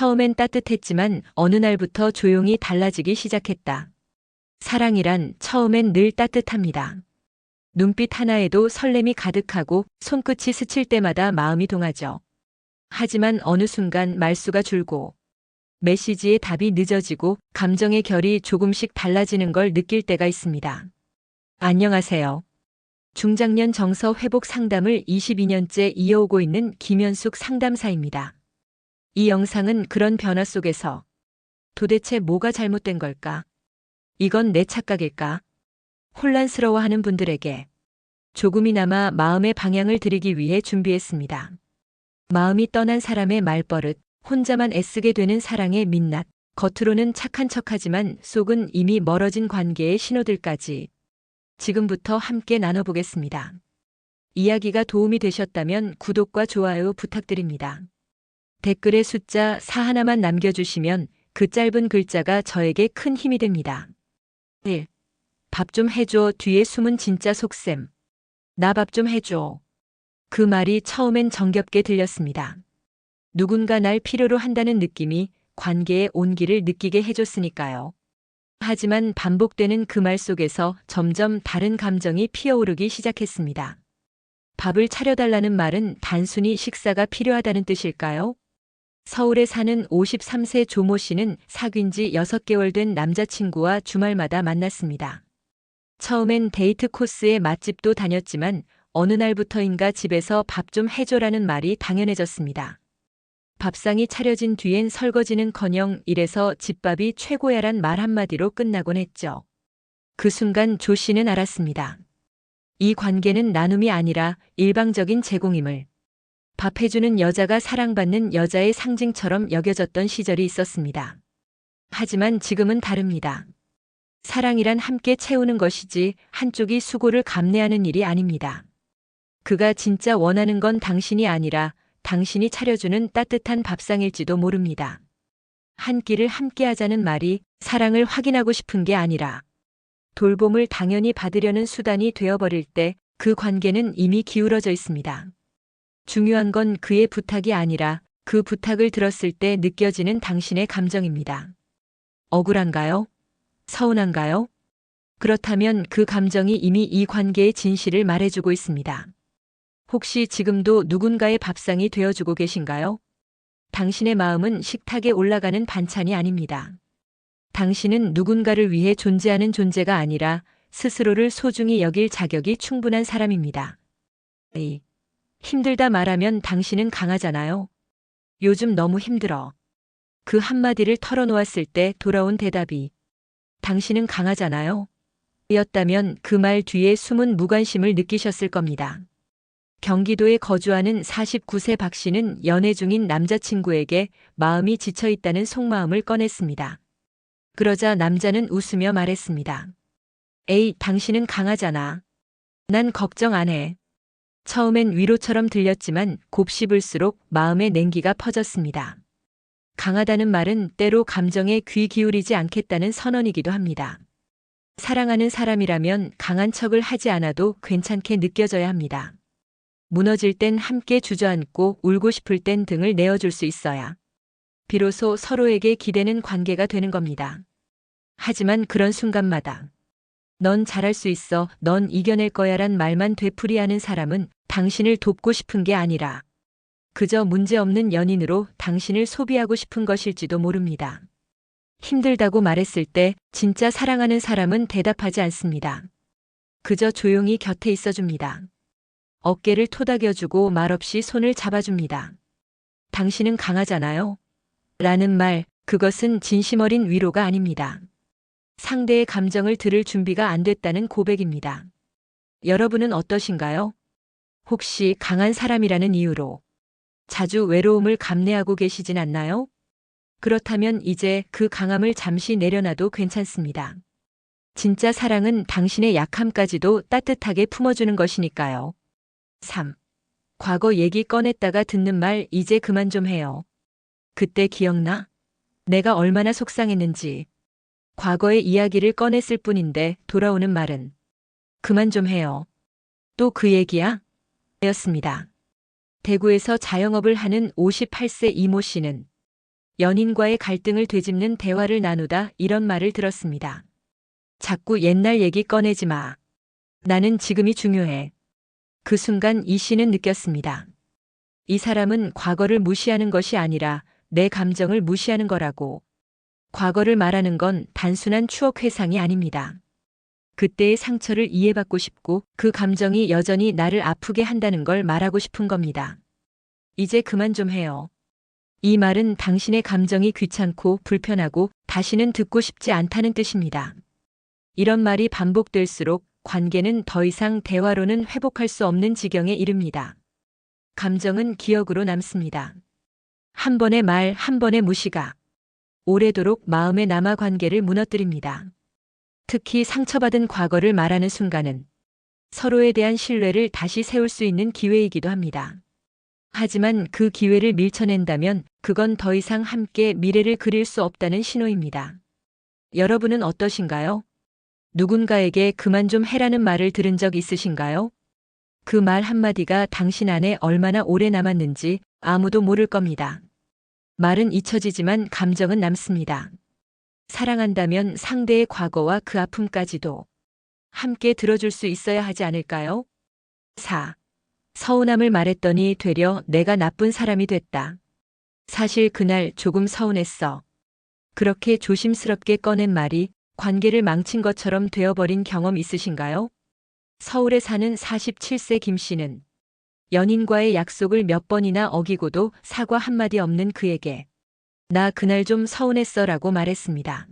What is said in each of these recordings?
처음엔 따뜻했지만 어느 날부터 조용히 달라지기 시작했다. 사랑이란 처음엔 늘 따뜻합니다. 눈빛 하나에도 설렘이 가득하고 손끝이 스칠 때마다 마음이 동하죠. 하지만 어느 순간 말수가 줄고 메시지의 답이 늦어지고 감정의 결이 조금씩 달라지는 걸 느낄 때가 있습니다. 안녕하세요. 중장년 정서 회복 상담을 22년째 이어오고 있는 김현숙 상담사입니다. 이 영상은 그런 변화 속에서 도대체 뭐가 잘못된 걸까? 이건 내 착각일까? 혼란스러워하는 분들에게 조금이나마 마음의 방향을 드리기 위해 준비했습니다. 마음이 떠난 사람의 말버릇, 혼자만 애쓰게 되는 사랑의 민낯, 겉으로는 착한 척하지만 속은 이미 멀어진 관계의 신호들까지 지금부터 함께 나눠보겠습니다. 이야기가 도움이 되셨다면 구독과 좋아요 부탁드립니다. 댓글에 숫자 4 하나만 남겨주시면 그 짧은 글자가 저에게 큰 힘이 됩니다. 1. 밥 좀 해줘. 뒤에 숨은 진짜 속셈. 나 밥 좀 해줘. 그 말이 처음엔 정겹게 들렸습니다. 누군가 날 필요로 한다는 느낌이 관계의 온기를 느끼게 해줬으니까요. 하지만 반복되는 그 말 속에서 점점 다른 감정이 피어오르기 시작했습니다. 밥을 차려달라는 말은 단순히 식사가 필요하다는 뜻일까요? 서울에 사는 53세 조모 씨는 사귄 지 6개월 된 남자친구와 주말마다 만났습니다. 처음엔 데이트 코스의 맛집도 다녔지만 어느 날부터인가 집에서 밥 좀 해줘라는 말이 당연해졌습니다. 밥상이 차려진 뒤엔 설거지는커녕 이래서 집밥이 최고야란 말 한마디로 끝나곤 했죠. 그 순간 조 씨는 알았습니다. 이 관계는 나눔이 아니라 일방적인 제공임을. 밥 해주는 여자가 사랑받는 여자의 상징처럼 여겨졌던 시절이 있었습니다. 하지만 지금은 다릅니다. 사랑이란 함께 채우는 것이지 한쪽이 수고를 감내하는 일이 아닙니다. 그가 진짜 원하는 건 당신이 아니라 당신이 차려주는 따뜻한 밥상일지도 모릅니다. 한 끼를 함께 하자는 말이 사랑을 확인하고 싶은 게 아니라 돌봄을 당연히 받으려는 수단이 되어버릴 때 그 관계는 이미 기울어져 있습니다. 중요한 건 그의 부탁이 아니라 그 부탁을 들었을 때 느껴지는 당신의 감정입니다. 억울한가요? 서운한가요? 그렇다면 그 감정이 이미 이 관계의 진실을 말해주고 있습니다. 혹시 지금도 누군가의 밥상이 되어주고 계신가요? 당신의 마음은 식탁에 올라가는 반찬이 아닙니다. 당신은 누군가를 위해 존재하는 존재가 아니라 스스로를 소중히 여길 자격이 충분한 사람입니다. 힘들다 말하면 당신은 강하잖아요. 요즘 너무 힘들어. 그 한마디를 털어놓았을 때 돌아온 대답이 당신은 강하잖아요. 였다면 그 말 뒤에 숨은 무관심을 느끼셨을 겁니다. 경기도에 거주하는 49세 박 씨는 연애 중인 남자친구에게 마음이 지쳐있다는 속마음을 꺼냈습니다. 그러자 남자는 웃으며 말했습니다. 에이, 당신은 강하잖아. 난 걱정 안 해. 처음엔 위로처럼 들렸지만 곱씹을수록 마음의 냉기가 퍼졌습니다. 강하다는 말은 때로 감정에 귀 기울이지 않겠다는 선언이기도 합니다. 사랑하는 사람이라면 강한 척을 하지 않아도 괜찮게 느껴져야 합니다. 무너질 땐 함께 주저앉고 울고 싶을 땐 등을 내어줄 수 있어야 비로소 서로에게 기대는 관계가 되는 겁니다. 하지만 그런 순간마다 넌 잘할 수 있어, 넌 이겨낼 거야 란 말만 되풀이하는 사람은 당신을 돕고 싶은 게 아니라 그저 문제없는 연인으로 당신을 소비하고 싶은 것일지도 모릅니다. 힘들다고 말했을 때 진짜 사랑하는 사람은 대답하지 않습니다. 그저 조용히 곁에 있어줍니다. 어깨를 토닥여주고 말없이 손을 잡아줍니다. 당신은 강하잖아요. 라는 말, 그것은 진심 어린 위로가 아닙니다. 상대의 감정을 들을 준비가 안 됐다는 고백입니다. 여러분은 어떠신가요? 혹시 강한 사람이라는 이유로 자주 외로움을 감내하고 계시진 않나요? 그렇다면 이제 그 강함을 잠시 내려놔도 괜찮습니다. 진짜 사랑은 당신의 약함까지도 따뜻하게 품어주는 것이니까요. 3. 과거 얘기 꺼냈다가 듣는 말 이제 그만 좀 해요. 그때 기억나? 내가 얼마나 속상했는지. 과거의 이야기를 꺼냈을 뿐인데 돌아오는 말은 그만 좀 해요. 또 그 얘기야? 였습니다. 대구에서 자영업을 하는 58세 이모 씨는 연인과의 갈등을 되짚는 대화를 나누다 이런 말을 들었습니다. 자꾸 옛날 얘기 꺼내지 마. 나는 지금이 중요해. 그 순간 이 씨는 느꼈습니다. 이 사람은 과거를 무시하는 것이 아니라 내 감정을 무시하는 거라고. 과거를 말하는 건 단순한 추억 회상이 아닙니다. 그때의 상처를 이해받고 싶고 그 감정이 여전히 나를 아프게 한다는 걸 말하고 싶은 겁니다. 이제 그만 좀 해요. 이 말은 당신의 감정이 귀찮고 불편하고 다시는 듣고 싶지 않다는 뜻입니다. 이런 말이 반복될수록 관계는 더 이상 대화로는 회복할 수 없는 지경에 이릅니다. 감정은 기억으로 남습니다. 한 번의 말, 한 번의 무시가 오래도록 마음에 남아 관계를 무너뜨립니다. 특히 상처받은 과거를 말하는 순간은 서로에 대한 신뢰를 다시 세울 수 있는 기회이기도 합니다. 하지만 그 기회를 밀쳐낸다면 그건 더 이상 함께 미래를 그릴 수 없다는 신호입니다. 여러분은 어떠신가요? 누군가에게 그만 좀 해라는 말을 들은 적 있으신가요? 그 말 한마디가 당신 안에 얼마나 오래 남았는지 아무도 모를 겁니다. 말은 잊혀지지만 감정은 남습니다. 사랑한다면 상대의 과거와 그 아픔까지도 함께 들어줄 수 있어야 하지 않을까요? 4. 서운함을 말했더니 되려 내가 나쁜 사람이 됐다. 사실 그날 조금 서운했어. 그렇게 조심스럽게 꺼낸 말이 관계를 망친 것처럼 되어버린 경험 있으신가요? 서울에 사는 47세 김 씨는 연인과의 약속을 몇 번이나 어기고도 사과 한마디 없는 그에게 나 그날 좀 서운했어 라고 말했습니다.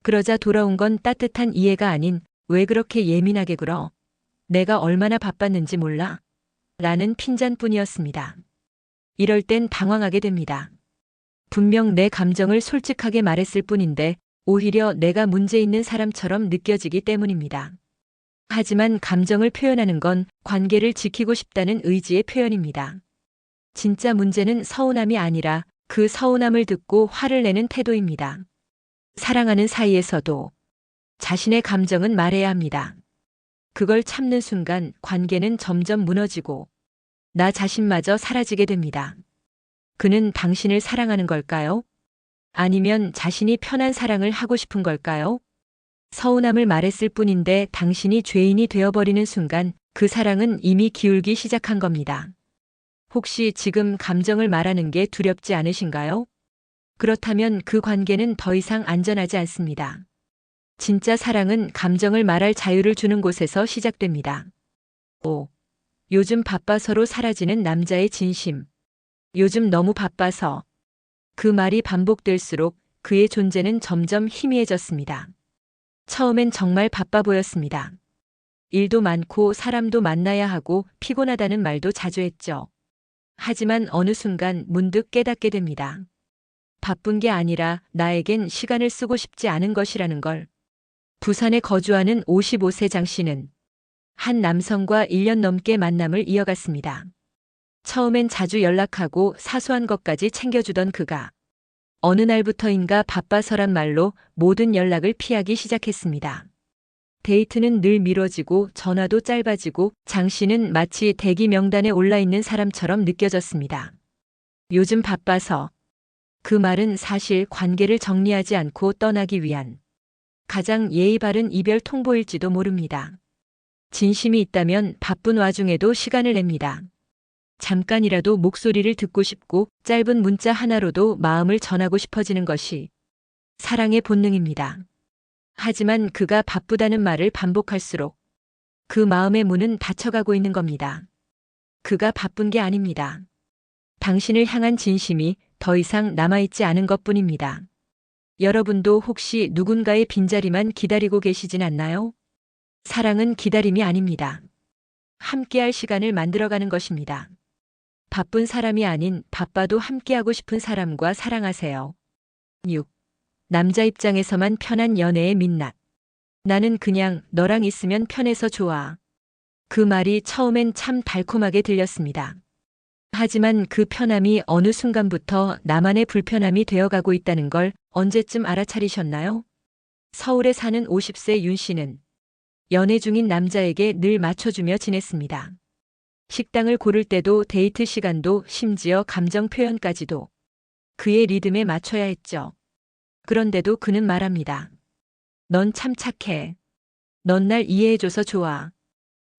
그러자 돌아온 건 따뜻한 이해가 아닌 왜 그렇게 예민하게 굴어? 내가 얼마나 바빴는지 몰라? 라는 핀잔뿐이었습니다. 이럴 땐 당황하게 됩니다. 분명 내 감정을 솔직하게 말했을 뿐인데 오히려 내가 문제 있는 사람처럼 느껴지기 때문입니다. 하지만 감정을 표현하는 건 관계를 지키고 싶다는 의지의 표현입니다. 진짜 문제는 서운함이 아니라 그 서운함을 듣고 화를 내는 태도입니다. 사랑하는 사이에서도 자신의 감정은 말해야 합니다. 그걸 참는 순간 관계는 점점 무너지고 나 자신마저 사라지게 됩니다. 그는 당신을 사랑하는 걸까요? 아니면 자신이 편한 사랑을 하고 싶은 걸까요? 서운함을 말했을 뿐인데 당신이 죄인이 되어버리는 순간 그 사랑은 이미 기울기 시작한 겁니다. 혹시 지금 감정을 말하는 게 두렵지 않으신가요? 그렇다면 그 관계는 더 이상 안전하지 않습니다. 진짜 사랑은 감정을 말할 자유를 주는 곳에서 시작됩니다. 5. 요즘 바빠서로 사라지는 남자의 진심. 요즘 너무 바빠서. 그 말이 반복될수록 그의 존재는 점점 희미해졌습니다. 처음엔 정말 바빠 보였습니다. 일도 많고 사람도 만나야 하고 피곤하다는 말도 자주 했죠. 하지만 어느 순간 문득 깨닫게 됩니다. 바쁜 게 아니라 나에겐 시간을 쓰고 싶지 않은 것이라는 걸. 부산에 거주하는 55세 장 씨는 한 남성과 1년 넘게 만남을 이어갔습니다. 처음엔 자주 연락하고 사소한 것까지 챙겨주던 그가 어느 날부터인가 바빠서란 말로 모든 연락을 피하기 시작했습니다. 데이트는 늘 미뤄지고 전화도 짧아지고 장 씨는 마치 대기 명단에 올라 있는 사람처럼 느껴졌습니다. 요즘 바빠서. 그 말은 사실 관계를 정리하지 않고 떠나기 위한 가장 예의 바른 이별 통보일지도 모릅니다. 진심이 있다면 바쁜 와중에도 시간을 냅니다. 잠깐이라도 목소리를 듣고 싶고 짧은 문자 하나로도 마음을 전하고 싶어지는 것이 사랑의 본능입니다. 하지만 그가 바쁘다는 말을 반복할수록 그 마음의 문은 닫혀가고 있는 겁니다. 그가 바쁜 게 아닙니다. 당신을 향한 진심이 더 이상 남아있지 않은 것뿐입니다. 여러분도 혹시 누군가의 빈자리만 기다리고 계시진 않나요? 사랑은 기다림이 아닙니다. 함께할 시간을 만들어가는 것입니다. 바쁜 사람이 아닌 바빠도 함께하고 싶은 사람과 사랑하세요. 6. 남자 입장에서만 편한 연애의 민낯. 나는 그냥 너랑 있으면 편해서 좋아. 그 말이 처음엔 참 달콤하게 들렸습니다. 하지만 그 편함이 어느 순간부터 나만의 불편함이 되어가고 있다는 걸 언제쯤 알아차리셨나요? 서울에 사는 50세 윤 씨는 연애 중인 남자에게 늘 맞춰주며 지냈습니다. 식당을 고를 때도 데이트 시간도 심지어 감정 표현까지도 그의 리듬에 맞춰야 했죠. 그런데도 그는 말합니다. 넌 참 착해. 넌 날 이해해줘서 좋아.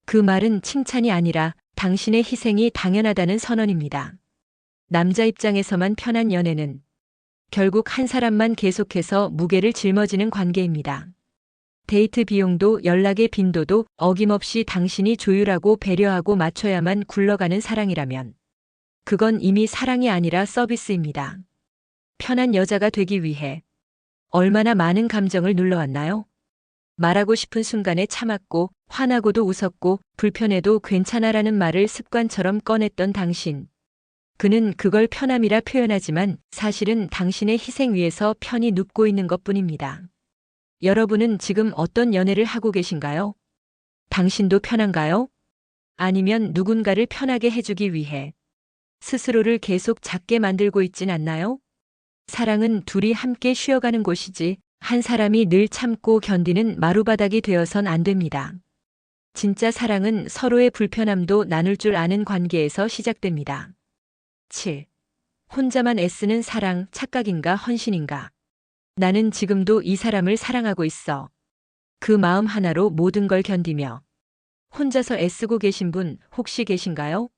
그 말은 칭찬이 아니라 당신의 희생이 당연하다는 선언입니다. 남자 입장에서만 편한 연애는 결국 한 사람만 계속해서 무게를 짊어지는 관계입니다. 데이트 비용도 연락의 빈도도 어김없이 당신이 조율하고 배려하고 맞춰야만 굴러가는 사랑이라면 그건 이미 사랑이 아니라 서비스입니다. 편한 여자가 되기 위해 얼마나 많은 감정을 눌러왔나요? 말하고 싶은 순간에 참았고 화나고도 웃었고 불편해도 괜찮아라는 말을 습관처럼 꺼냈던 당신. 그는 그걸 편함이라 표현하지만 사실은 당신의 희생 위에서 편히 눕고 있는 것뿐입니다. 여러분은 지금 어떤 연애를 하고 계신가요? 당신도 편한가요? 아니면 누군가를 편하게 해주기 위해 스스로를 계속 작게 만들고 있진 않나요? 사랑은 둘이 함께 쉬어가는 곳이지 한 사람이 늘 참고 견디는 마루바닥이 되어선 안 됩니다. 진짜 사랑은 서로의 불편함도 나눌 줄 아는 관계에서 시작됩니다. 7. 혼자만 애쓰는 사랑, 착각인가 헌신인가? 나는 지금도 이 사람을 사랑하고 있어. 그 마음 하나로 모든 걸 견디며 혼자서 애쓰고 계신 분 혹시 계신가요?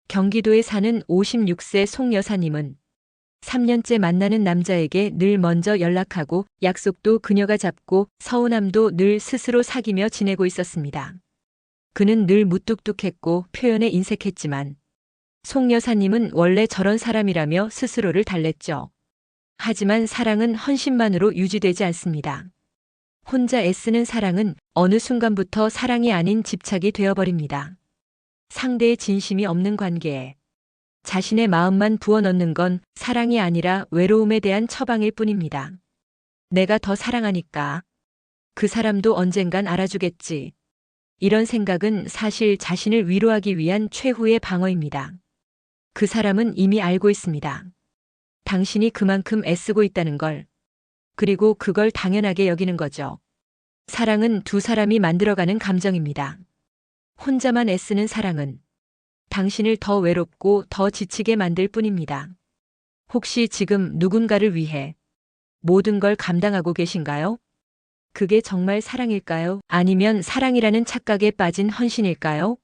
경기도에 사는 56세 송 여사님은 3년째 만나는 남자에게 늘 먼저 연락하고 약속도 그녀가 잡고 서운함도 늘 스스로 사귀며 지내고 있었습니다. 그는 늘 무뚝뚝했고 표현에 인색했지만 송 여사님은 원래 저런 사람이라며 스스로를 달랬죠. 하지만 사랑은 헌신만으로 유지되지 않습니다. 혼자 애쓰는 사랑은 어느 순간부터 사랑이 아닌 집착이 되어버립니다. 상대의 진심이 없는 관계에 자신의 마음만 부어넣는 건 사랑이 아니라 외로움에 대한 처방일 뿐입니다. 내가 더 사랑하니까 그 사람도 언젠간 알아주겠지. 이런 생각은 사실 자신을 위로하기 위한 최후의 방어입니다. 그 사람은 이미 알고 있습니다. 당신이 그만큼 애쓰고 있다는 걸. 그리고 그걸 당연하게 여기는 거죠. 사랑은 두 사람이 만들어가는 감정입니다. 혼자만 애쓰는 사랑은 당신을 더 외롭고 더 지치게 만들 뿐입니다. 혹시 지금 누군가를 위해 모든 걸 감당하고 계신가요? 그게 정말 사랑일까요? 아니면 사랑이라는 착각에 빠진 헌신일까요?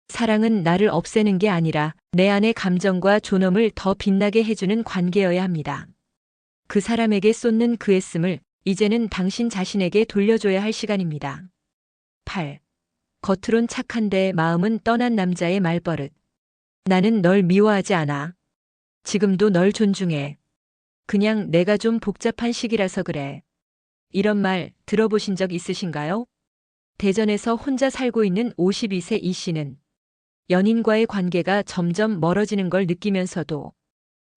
사랑은 나를 없애는 게 아니라 내 안의 감정과 존엄을 더 빛나게 해주는 관계여야 합니다. 그 사람에게 쏟는 그 애씀을 이제는 당신 자신에게 돌려줘야 할 시간입니다. 8. 겉으론 착한데 마음은 떠난 남자의 말버릇. 나는 널 미워하지 않아. 지금도 널 존중해. 그냥 내가 좀 복잡한 시기라서 그래. 이런 말 들어보신 적 있으신가요? 대전에서 혼자 살고 있는 52세 이 씨는 연인과의 관계가 점점 멀어지는 걸 느끼면서도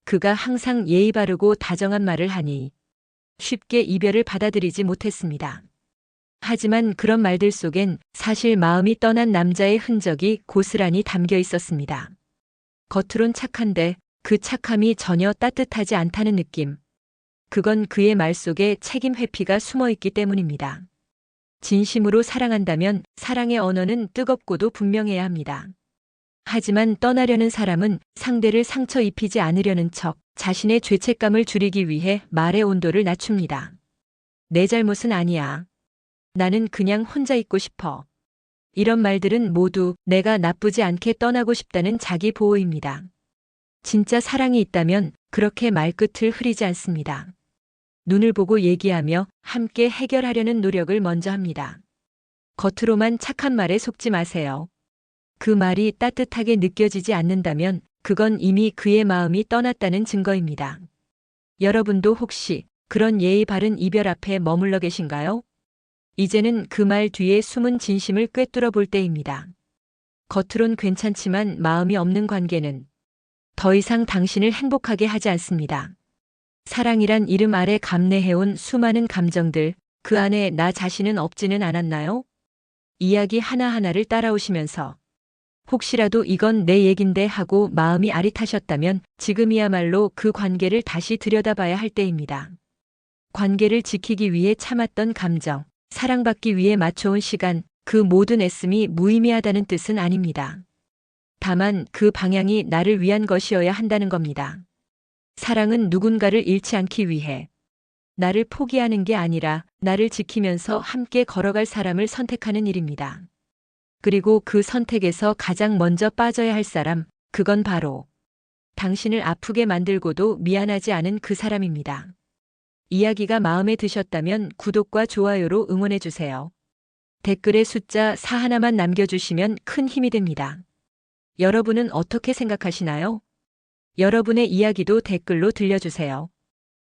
그가 항상 예의 바르고 다정한 말을 하니 쉽게 이별을 받아들이지 못했습니다. 하지만 그런 말들 속엔 사실 마음이 떠난 남자의 흔적이 고스란히 담겨 있었습니다. 겉으론 착한데 그 착함이 전혀 따뜻하지 않다는 느낌. 그건 그의 말 속에 책임 회피가 숨어 있기 때문입니다. 진심으로 사랑한다면 사랑의 언어는 뜨겁고도 분명해야 합니다. 하지만 떠나려는 사람은 상대를 상처 입히지 않으려는 척 자신의 죄책감을 줄이기 위해 말의 온도를 낮춥니다. 내 잘못은 아니야. 나는 그냥 혼자 있고 싶어. 이런 말들은 모두 내가 나쁘지 않게 떠나고 싶다는 자기 보호입니다. 진짜 사랑이 있다면 그렇게 말끝을 흐리지 않습니다. 눈을 보고 얘기하며 함께 해결하려는 노력을 먼저 합니다. 겉으로만 착한 말에 속지 마세요. 그 말이 따뜻하게 느껴지지 않는다면 그건 이미 그의 마음이 떠났다는 증거입니다. 여러분도 혹시 그런 예의 바른 이별 앞에 머물러 계신가요? 이제는 그 말 뒤에 숨은 진심을 꿰뚫어 볼 때입니다. 겉으론 괜찮지만 마음이 없는 관계는 더 이상 당신을 행복하게 하지 않습니다. 사랑이란 이름 아래 감내해온 수많은 감정들, 그 안에 나 자신은 없지는 않았나요? 이야기 하나하나를 따라오시면서 혹시라도 이건 내 얘긴데 하고 마음이 아릿하셨다면 지금이야말로 그 관계를 다시 들여다봐야 할 때입니다. 관계를 지키기 위해 참았던 감정, 사랑받기 위해 맞춰온 시간, 그 모든 애씀이 무의미하다는 뜻은 아닙니다. 다만 그 방향이 나를 위한 것이어야 한다는 겁니다. 사랑은 누군가를 잃지 않기 위해 나를 포기하는 게 아니라 나를 지키면서 함께 걸어갈 사람을 선택하는 일입니다. 그리고 그 선택에서 가장 먼저 빠져야 할 사람, 그건 바로 당신을 아프게 만들고도 미안하지 않은 그 사람입니다. 이야기가 마음에 드셨다면 구독과 좋아요로 응원해주세요. 댓글에 숫자 4 하나만 남겨주시면 큰 힘이 됩니다. 여러분은 어떻게 생각하시나요? 여러분의 이야기도 댓글로 들려주세요.